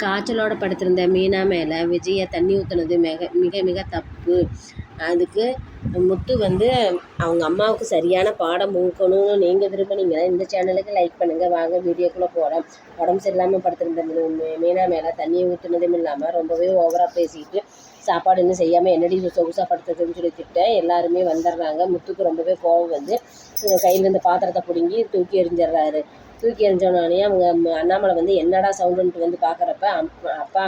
காய்ச்சலோட படுத்திருந்த மீனா மேலே விஜயை தண்ணி ஊற்றுனது மிக மிக மிக தப்பு. அதுக்கு முத்து வந்து அவங்க அம்மாவுக்கு சரியான பாடம் ஊக்கணும்னு நீங்கள் விரும்புனீங்கன்னா இந்த சேனலுக்கு லைக் பண்ணுங்கள். வாங்க வீடியோக்குள்ளே போகலாம். உடம்பு சரியில்லாமல் படுத்திருந்த மீனா மேலே தண்ணியை ஊற்றுனதும் இல்லாமல் ரொம்பவே ஓவராக பேசிக்கிட்டு சாப்பாடு இன்னும் செய்யாமல் என்னடி சொகுசாக படுத்துறதுன்னு சொல்லி திட்ட எல்லாருமே வந்துடுறாங்க. முத்துக்கு ரொம்பவே கோவம் வந்து கையில் இருந்த பாத்திரத்தை பிடுங்கி தூக்கி எறிஞ்சிடுறாரு. தூக்கி எறிஞ்சோடனே அவங்க அண்ணாமலை வந்து என்னடா சவுண்டுன்ட்டு வந்து பார்க்குறப்ப அப்பா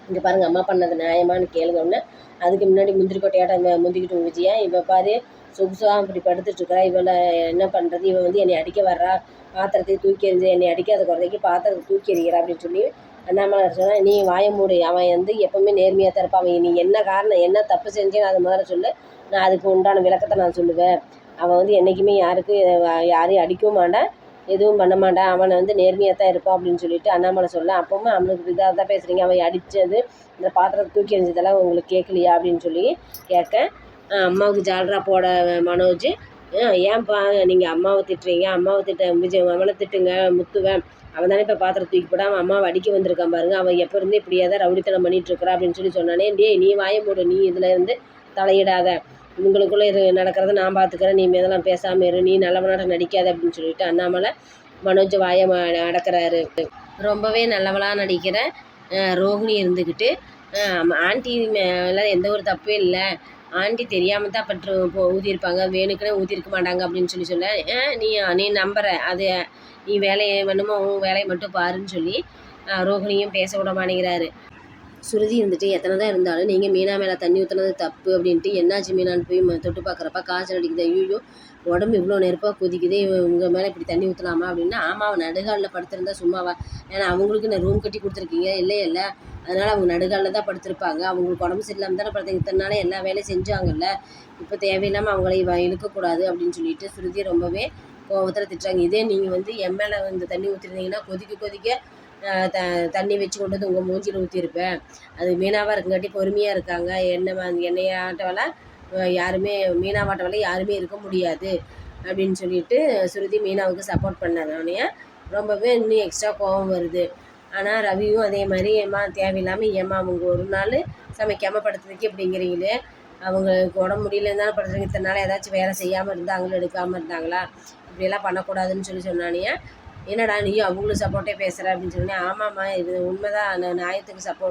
இங்கே பாருங்கள் அம்மா பண்ணது நியாயமானு கேளுங்கன்னு அதுக்கு முன்னாடி முந்திரி கொட்டையாட்ட முந்திக்கிட்டு விஜயா இவள் பாரு சொகுசாக அப்படி படுத்துட்ருக்கிறா, இவளை என்ன பண்ணுறது, இவன் வந்து என்னை அடிக்க வர்றா, பாத்திரத்தை தூக்கி எறிஞ்சு என்னை அடிக்காத குறைக்கு பாத்திரத்தை தூக்கி எறிகிறா அப்படின்னு சொல்லி அண்ணாமலை சொன்னால் நீ வாய மூடு, அவன் வந்து எப்போவுமே நேர்மையாக தான் இருப்பான், அவன் நீ என்ன காரணம் என்ன தப்பு செஞ்சேன்னு அது முதல்ல சொல்லு, நான் அதுக்கு உண்டான விளக்கத்தை நான் சொல்லுவேன். அவன் வந்து என்றைக்குமே யாரையும் அடிக்கவும் மாட்டான் எதுவும் பண்ண மாட்டான், அவனை வந்து நேர்மையாக தான் இருப்பான் அப்படின்னு சொல்லிட்டு அண்ணாமலை சொல்ல அப்பவும் அவனுக்கு இதாக தான் பேசுகிறீங்க, அவன் அடித்தது இந்த பாத்திரத்தை தூக்கி எறிஞ்சதெல்லாம் உங்களுக்கு கேட்கலையா அப்படின்னு சொல்லி கேட்க அம்மாவுக்கு ஜால்ரா போட மனோஜ் ஏன்ப்பா நீங்கள் அம்மாவை திட்டுறீங்க, அம்மாவை விஜய் அவனை திட்டுங்க முத்துவேன், அவன் தானே இப்போ பாத்திரம் தூக்கி போடாமல் அம்மாவை அடிக்க வந்திருக்கான் பாருங்க, அவன் எப்போ இருந்தே இப்படியே தான் ரவுடித்தனம் பண்ணிகிட்ருக்குறா அப்படின்னு சொல்லி சொன்னானே, நீ வாய மூடு, நீ இதில் இருந்து தலையிடாத, இவங்களுக்குள்ளே இது நடக்கிறத நான் பார்த்துக்கிறேன், நீ இதெல்லாம் பேசாமல் இரு, நீ நல்லவனாட்டம் நடிக்காத அப்படின்னு சொல்லிட்டு அண்ணாமலை மனோஜ் வாயை அடக்கிறாரு. ரொம்பவே நல்லவளாக நடிக்கிற ரோஹிணி இருந்துக்கிட்டு ஆண்டி மேலே எந்த ஒரு தப்பே இல்லை, ஆண்டி தெரியாமல் தான் ஊதியிருப்பாங்க, வேணுக்குன்னு ஊதியிருக்க மாட்டாங்க அப்படின்னு சொல்ல நீ நம்புற அது நீ வேலையை வேணுமோ உன் வேலையை மட்டும் பாருன்னு சொல்லி ரோஹிணியும் பேச விட மாட்டேங்கிறாரு. சுருதி இருந்துட்டு எத்தனை தான் இருந்தாலும் நீங்கள் மீனா மேலே தண்ணி ஊற்றுனது தப்பு அப்படின்ட்டு என்னாச்சு மீனான்னு போய் தொட்டு பார்க்குறப்ப காய்ச்சல் அடிக்குது, ஐயோ உடம்பு இவ்வளோ நெருப்பாக கொதிக்குது, உங்கள் மேலே இப்படி தண்ணி ஊற்றலாமா அப்படின்னா ஆமாம் அவன் நடுகாலில் படுத்திருந்தா சும்மாவா, ஏன்னா அவங்களுக்கு நான் ரூம் கட்டி கொடுத்துருக்கீங்க இல்லை அதனால் அவங்க நடுகாலில் தான் படுத்திருப்பாங்க, அவங்களுக்கு உடம்பு சரியில்லாமல் தானே படுத்தாங்க, இத்தனை நாளே எல்லா வேலையும் செஞ்சாங்கல்ல, இப்போ தேவையில்லாமல் அவங்கள இழுக்கக்கூடாது அப்படின்னு சொல்லிட்டு சுருதி ரொம்பவே கோபத்தில் திட்டுறாங்க. இதே நீங்கள் வந்து என் மேலே வந்து தண்ணி ஊற்றிருந்தீங்கன்னா கொதிக்க தண்ணி வச்சு கொண்டு வந்து உங்கள் மூஞ்சியில் ஊற்றிருப்பேன், அது மீனாவாக இருக்குங்காட்டி பொறுமையாக இருக்காங்க, என்னையாட்டவெல்லாம் யாருமே மீனாவாட்டவெல்லாம் யாருமே இருக்க முடியாது அப்படின்னு சொல்லிட்டு சுருதி மீனாவுக்கு சப்போர்ட் பண்ணானே ரொம்பவே இன்னும் எக்ஸ்ட்ரா கோபம் வருது. ஆனால் ரவியும் அதே மாதிரி தேவையில்லாமல் அவங்க ஒரு நாள் சமைக்காமல் படுத்துறதுக்கு எப்படிங்கிறீங்களே, அவங்களுக்கு உடம்பு முடியலன்னு தானே படுத்துறீங்க, இத்தனை நாள் ஏதாச்சும் வேலை செய்யாமல் இருந்தாங்களும் எடுக்காமல் இருந்தாங்களா, இப்படியெல்லாம் பண்ணக்கூடாதுன்னு சொன்னானே, என்னடா நீயும் அவங்களும் சப்போர்ட்டே பேசுகிற அப்படின்னு சொன்னேன். ஆமாம்மா இது உண்மைதான், நான் நியாயத்துக்கு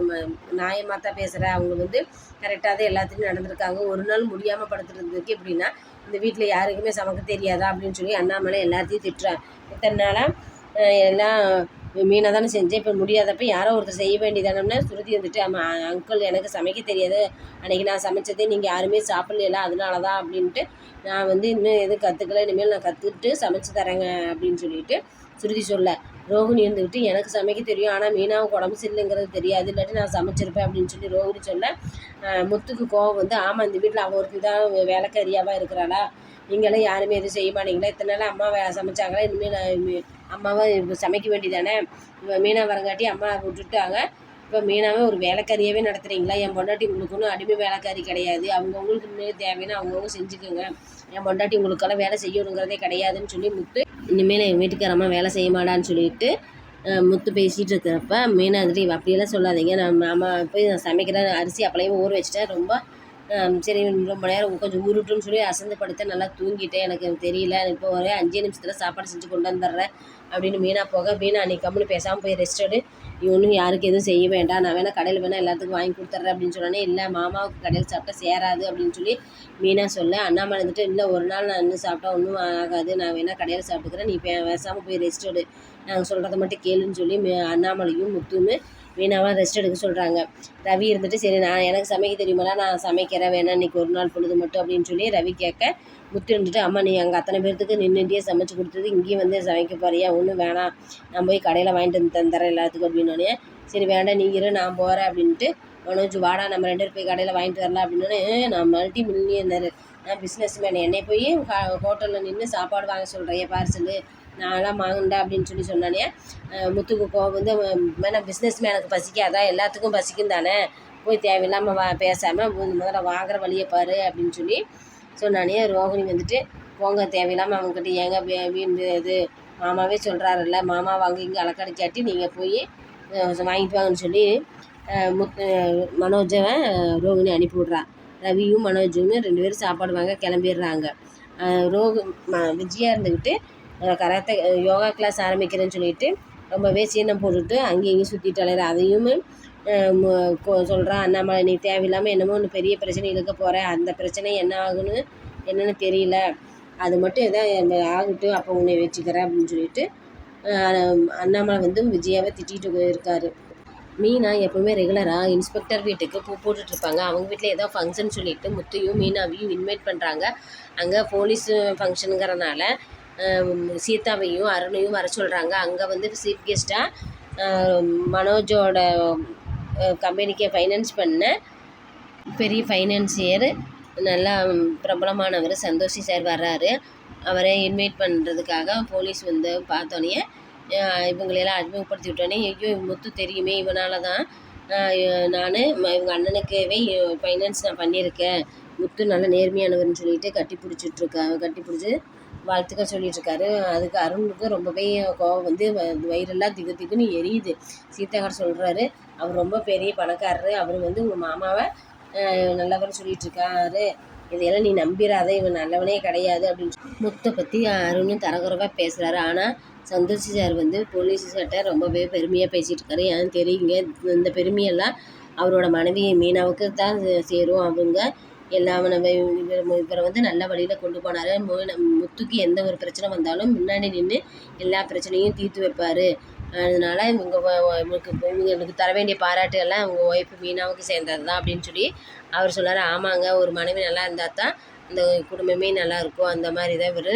நியாயமாக தான் பேசுகிறேன், அவங்க வந்து கரெக்டாக தான் எல்லாத்துலேயும் நடந்திருக்காங்க, ஒரு நாள் முடியாமல் படுத்துறதுக்கு எப்படின்னா இந்த வீட்டில் யாருக்குமே சமைக்க தெரியாதா அப்படின்னு சொல்லி அண்ணாமலை எல்லாத்தையும் திட்டுறான். இத்தனை நாளாக எல்லாம் மீனை தானே செஞ்சேன், இப்போ முடியாதப்ப யாரோ ஒருத்தர் செய்ய வேண்டியதானம்னா சுருதி வந்துட்டு ஆமாம் அங்கிள் எனக்கு சமைக்க தெரியாது, அன்றைக்கி நான் சமைச்சதே நீங்கள் யாருமே சாப்பிட்ல அதனால தான் அப்படின்ட்டு நான் வந்து இன்னும் எதுவும் கற்றுக்கல, இனிமேல் நான் கற்றுக்கிட்டு சமைச்சு தரேங்க அப்படின்னு சொல்லிட்டு சுருதி சொல்ல ரோஹிணி இருந்துக்கிட்டு எனக்கு சமைக்க தெரியும், ஆனால் மீனாவுக்கு உடம்பு சரியில்லைங்கிறது தெரியாது, இல்லாட்டி நான் சமைச்சிருப்பேன் அப்படின்னு சொல்லி ரோஹிணி சொல்ல முத்துக்கு கோவம் வந்து ஆமாம் இந்த வீட்டில் அவள் ஒருத்தி தான் வேலைக்காரியாவாக இருக்கிறாளா, நீங்களாம் யாருமே எதுவும் செய்ய மாட்டீங்களா, இத்தனை நாள் அம்மா சமைச்சாங்களா, இனிமேல் அம்மாவை சமைக்க வேண்டியதானே, மீனா வரங்காட்டி அம்மா விட்டுட்டாங்க, இப்போ மீனாவே ஒரு வேலைக்காரியாகவே நடத்துகிறீங்களா, என் பொண்டாட்டி உங்களுக்கு ஒன்றும் அடிமை வேலைக்காரி கிடையாது, அவங்கவுங்களுக்கு இனிமேல் தேவைன்னா அவங்கவுங்க செஞ்சுக்கோங்க, என் பொண்டாட்டி உங்களுக்கெல்லாம் வேலை செய்யணுங்கிறதே கிடையாதுன்னு சொல்லி முத்து இனிமேல் எங்கள் வீட்டுக்காரம்மா வேலை செய்ய மாட்டான்னு சொல்லிட்டு முத்து பேசிகிட்டு இருக்கிறப்ப மீனா வந்துட்டு அப்படியெல்லாம் சொல்லாதீங்க, நான் போய் நான் சமைக்கிறேன், அரிசி அப்பளையும் ஊற வச்சுட்டேன், ரொம்ப சரி ரொம்ப நேரம் கொஞ்சம் ஊருட்டுன்னு சொல்லி அசந்து படுத்தேன், நல்லா தூங்கிட்டேன், எனக்கு தெரியல, இப்போ ஒரே 5 நிமிஷத்தில் சாப்பாடு செஞ்சு கொண்டு வந்துடுறேன் அப்படின்னு மீனா போக மீனா அன்றைக்கி கம்முன்னு பேசாமல் போய் ரெஸ்ட் எடு, நீ ஒன்றும் யாருக்கு எதுவும் செய்ய வேண்டாம், நான் வேணால் கடையில் வேணால் எல்லாத்துக்கும் வாங்கி கொடுத்துட்றேன் அப்படின்னு சொன்னோன்னே இல்லை மாமாவுக்கு கடையில் சாப்பிட்டா சேராது அப்படின்னு சொல்லி மீனா சொல்ல அண்ணாமலை வந்துட்டு இல்லை ஒரு நாள் நான் இன்னும் சாப்பிட்டா ஒன்றும் ஆகாது, நான் வேணால் கடையில் சாப்பிட்டுக்கிறேன், நீ பேசாமல் போய் ரெஸ்ட் எடு, நாங்கள் சொல்கிறத மட்டும் கேளுன்னு சொல்லி அண்ணாமலையும் முத்துன்னு மீனாவாக ரெஸ்ட் எடுக்க சொல்கிறாங்க. ரவி இருந்துட்டு சரி நான் எனக்கு சமைக்க தெரியுமாடா, நான் சமைக்கிறேன் வேணா இன்றைக்கி ஒரு நாள் பொழுது மட்டும் அப்படின்னு சொல்லி ரவி கேட்க முத்து இருந்துட்டு அம்மா நீ அங்கே அத்தனை பேர்த்துக்கு நின்றுட்டே சமைச்சு கொடுத்தது இங்கேயும் வந்து சமைக்க போறியா, ஒன்றும் வேணாம் நான் போய் கடையில் வாங்கிட்டு வந்து தந்துறேன் எல்லாத்துக்கும் அப்படின்னோடனே சரி வேண்டாம் நீங்கள் நான் போகிறேன் அப்படின்ட்டு மனோஜ் வாடா நம்ம 2 பேர் போய் கடையில் வாங்கிட்டு வரலாம் அப்படின்னோடனே நான் மல்டி மில்லியனர், நான் பிஸ்னஸ் மேன், என்னை போய் ஹோட்டலில் நின்று சாப்பாடு வாங்க சொல்கிறேன் பார்சலு நான்லாம் வாங்கண்டா அப்படின்னு சொல்லி சொன்னானே முத்துக்கு கோவம் வந்து மேலே பிஸ்னஸ் மேனுக்கு பசிக்காதா, எல்லாத்துக்கும் பசிக்கும் தானே, போய் தேவையில்லாமல் பேசாமல் முதல்ல வாங்குற வழியை பாரு அப்படின்னு சொல்லி சொன்னானே. ரோஹிணி வந்துட்டு போங்க தேவையில்லாமல் அவங்கக்கிட்ட ஏங்க வீண் இது மாமாவே சொல்கிறாருல்ல, மாமா வாங்க இங்கே அலக்கடிக்காட்டி நீங்கள் போய் வாங்கிட்டு வாங்கன்னு சொல்லி மனோஜை ரோகிணி அனுப்பி விட்றா. ரவியும் மனோஜும் 2 பேரும் சாப்பாடு வாங்க கிளம்பிடுறாங்க. விஜயா இருந்துக்கிட்டு கராத்தே யோகா கிளாஸ் ஆரம்பிக்கிறேன்னு சொல்லிட்டு ரொம்பவே சீனம் போட்டுட்டு அங்கேயும் இங்கேயும் சுற்றிட்டு அலையிற. அதையும் சொல்கிறா, அண்ணாமலை நீ தேவையில்லாமல் என்னமோ ஒன்று பெரிய பிரச்சனை இழுக்க போகிற, அந்த பிரச்சனை என்ன ஆகுன்னு என்னென்னு தெரியல, அது மட்டும் எதாவது ஆகட்டும் அப்போ உன்னை வச்சுக்கிறேன் அப்படின்னு சொல்லிட்டு அண்ணாமலை விஜயாவை திட்டிகிட்டு இருக்காரு. மீனா எப்போவுமே ரெகுலராக இன்ஸ்பெக்டர் வீட்டுக்கு பூ போட்டுட்ருப்பாங்க. அவங்க வீட்டில் ஏதோ ஃபங்க்ஷன் சொல்லிவிட்டு முத்தையும் மீனாவையும் இன்வைட் பண்ணுறாங்க. அங்கே போலீஸ் ஃபங்க்ஷனுங்கிறனால சீதாவையும் அருணையும் வர சொல்கிறாங்க. அங்கே சீஃப் கெஸ்ட்டாக மனோஜோட கம்பெனிக்கு ஃபைனான்ஸ் பண்ண பெரிய ஃபைனான்சியர் நல்லா பிரபலமானவர் சந்தோஷி சார் வர்றாரு. அவரை இன்வைட் பண்ணுறதுக்காக போலீஸ் பார்த்தோன்னே இவங்களெல்லாம் அறிமுகப்படுத்தி விட்டோன்னே, ஐயோ முத்து தெரியுமே, இவனால தான் நான் இவங்க அண்ணனுக்கவே ஃபைனான்ஸ் நான் பண்ணியிருக்கேன், முத்து நல்ல நேர்மையானவர்னு சொல்லிட்டு கட்டி பிடிச்சி வாழ்த்துக்கள் சொல்லிகிட்ருக்காரு. அதுக்கு அருணுக்கு ரொம்பவே கோவம் வயிறெல்லாம் திக்குன்னு எரியுது. சீதாக்கார் சொல்கிறாரு, அவர் ரொம்ப பெரிய பணக்காரரு, அவர் உங்கள் மாமாவை நல்லவர்னு சொல்லிகிட்ருக்காரு, இதையெல்லாம் நீ நம்பிடாத, இவன் நல்லவனே கிடையாது அப்படின்னு முத்தை பற்றி அருணும் தரக்குறைவாக பேசுகிறாரு. ஆனால் சந்தோஷி சார் போலீஸ்கிட்ட ரொம்பவே பெருமையாக பேசிகிட்டு இருக்காரு. ஏன்னு தெரியுங்க, இந்த பெருமையெல்லாம் அவரோட மனைவி மீனாவுக்கு தான் சேரும். அவங்க இவரை நல்ல வழியில் கொண்டு போனார். முத்துக்கு எந்த ஒரு பிரச்சனை வந்தாலும் முன்னாடி நின்று எல்லா பிரச்சனையும் தீர்த்து வைப்பார். அதனால் இவங்களுக்கு தர வேண்டிய பாராட்டு எல்லாம் அவங்க ஒய்ஃபு மீனாவுக்கு சேர்ந்தது தான் அப்படின்னு சொல்லி அவர் சொன்னார். ஆமாங்க, ஒரு மனைவி நல்லா இருந்தால் தான் அந்த குடும்பமே நல்லாயிருக்கும், அந்த மாதிரி தான் இவர்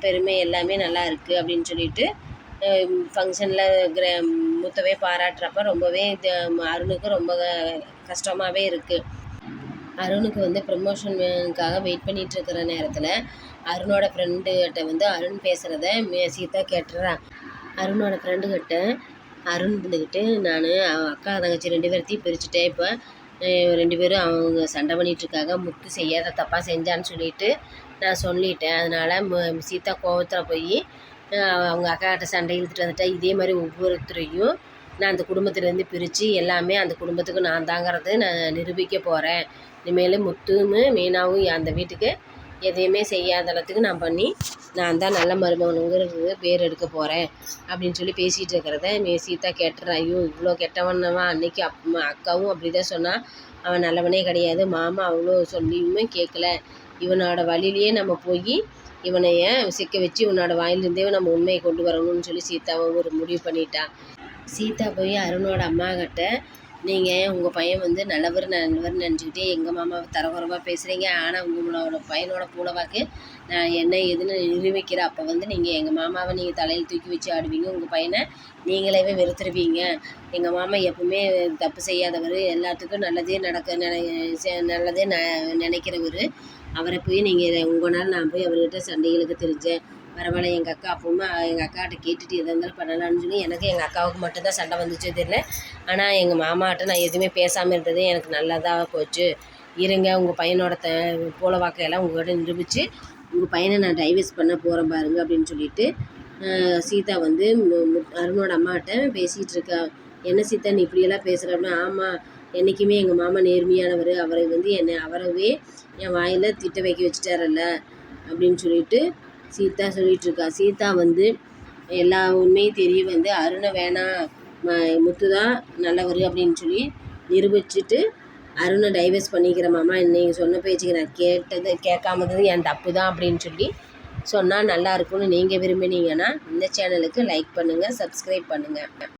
பெருமை எல்லாமே நல்லா இருக்குது அப்படின்னு சொல்லிட்டு ஃபங்க்ஷனில் முத்தவே பாராட்டுறப்ப ரொம்பவே அருணுக்கு ரொம்ப கஷ்டமாகவே இருக்குது. அருணுக்கு ப்ரமோஷனுக்காக வெயிட் பண்ணிகிட்டு இருக்கிற நேரத்தில் அருணோட ஃப்ரெண்டுகிட்ட அருண் பேசுகிறத சீதா கேட்டுறா. அருணோட ஃப்ரெண்டுக்கிட்ட அருண் நான் அக்கா தங்கச்சி 2 பேர்த்தையும் பிரிச்சுட்டேன், இப்போ 2 பேரும் அவங்க சண்டை பண்ணிகிட்ருக்காங்க, முத்து செய்யாத தப்பாக செஞ்சான்னு சொல்லிட்டு நான் சொல்லிட்டேன். அதனால் சீதா கோவத்தில் போய் அவங்க அக்காக்கிட்ட சண்டை இழுத்துட்டு வந்துட்டேன். இதே மாதிரி ஒவ்வொருத்தரையும் நான் அந்த குடும்பத்துலேருந்து பிரித்து எல்லாமே அந்த குடும்பத்துக்கு நான் தாங்கிறது நான் நிரூபிக்க போகிறேன். இனிமேல் முத்துவும் மீனாவும் அந்த வீட்டுக்கு எதையுமே செய்யாத அளவுக்கு நான் தான் நல்ல மருமகனுங்கிறது பேர் எடுக்க போகிறேன் அப்படின்னு சொல்லி பேசிகிட்டு இருக்கிறத சீதா கேட்டுறா. ஐயோ இவ்வளோ கெட்டவனவன், அன்றைக்கி அக்காவும் அப்படி தான் சொன்னான், அவன் நல்லவனே கிடையாது, மாமா அவ்வளோ சொல்லியுமே கேட்கல, இவனோட வழியிலேயே நம்ம போய் இவனைய சிக்க வச்சு இவனோட வாயிலிருந்தே நம்ம உண்மையை கொண்டு வரணும்னு சொல்லி சீதாவை ஒரு முடிவு பண்ணிட்டான். சீதா போய் அருணோட அம்மாக்கிட்ட, நீங்கள் உங்கள் பையன் நல்லவர்னு நினச்சிக்கிட்டே எங்கள் மாமாவை தரக்குறைவாக பேசுகிறீங்க, ஆனால் உங்களோட பையனோட பூலவாக்கு நான் என்ன எதுன்னு நிரூபிக்கிறேன், அப்போ நீங்கள் எங்கள் மாமாவை நீங்கள் தலையில் தூக்கி வச்சு ஆடுவீங்க, உங்கள் பையனை நீங்களே வெறுத்துருவீங்க, எங்கள் மாமா எப்பவுமே தப்பு செய்யாதவர், எல்லாத்துக்கும் நல்லதே நல்லதே நினைக்கிறவர், அவரை போய் நீங்கள் உங்களால் நான் போய் அவர்கிட்ட சண்டைகளுக்கு தெரிஞ்சேன், பரவாயில்ல எங்கள் அக்கா அப்பவும் எங்கள் அக்காட்ட கேட்டுட்டு எதாக இருந்தாலும் பண்ணலான்னு சொல்லி எனக்கு எங்கள் அக்காவுக்கு மட்டும்தான் சண்டை வந்துச்சு தெரியல, ஆனால் எங்கள் மாமாட்ட நான் எதுவுமே பேசாமல் இருந்தது எனக்கு நல்லதாக போச்சு, இருங்க உங்கள் பையனோட போல வாக்கையெல்லாம் உங்கள்கிட்ட நிரூபித்து உங்கள் பையனை நான் டைவர்ஸ் பண்ண போகிறேன் பாருங்க அப்படின்னு சொல்லிட்டு சீதா அருணோட அம்மாட்ட பேசிகிட்டு இருக்கா. என்ன சீதா நீ இப்படியெல்லாம் பேசுகிற அப்படின்னா, ஆமாம் என்றைக்குமே எங்கள் மாமா நேர்மையானவர், அவரை அவரவே என் வாயில் திட்ட வைக்க வச்சுட்டாரல்ல அப்படின்னு சொல்லிட்டு சீதா சொல்லிகிட்ருக்கா. சீதா எல்லா உண்மையும் தெரிய அருணை வேணாம், முத்து தான் நல்லவர் அப்படின்னு சொல்லி நிரூபிச்சுட்டு அருணை டைவர்ஸ் பண்ணிக்கிற மாமா, நீங்கள் சொன்ன பேச்சுக்கு நான் கேட்காமது என் தப்பு தான் அப்படின்னு சொல்லி சொன்னால் நல்லா இருக்கும்னு நீங்கள் விரும்பினீங்கன்னா இந்த சேனலுக்கு லைக் பண்ணுங்கள், சப்ஸ்கிரைப் பண்ணுங்கள்.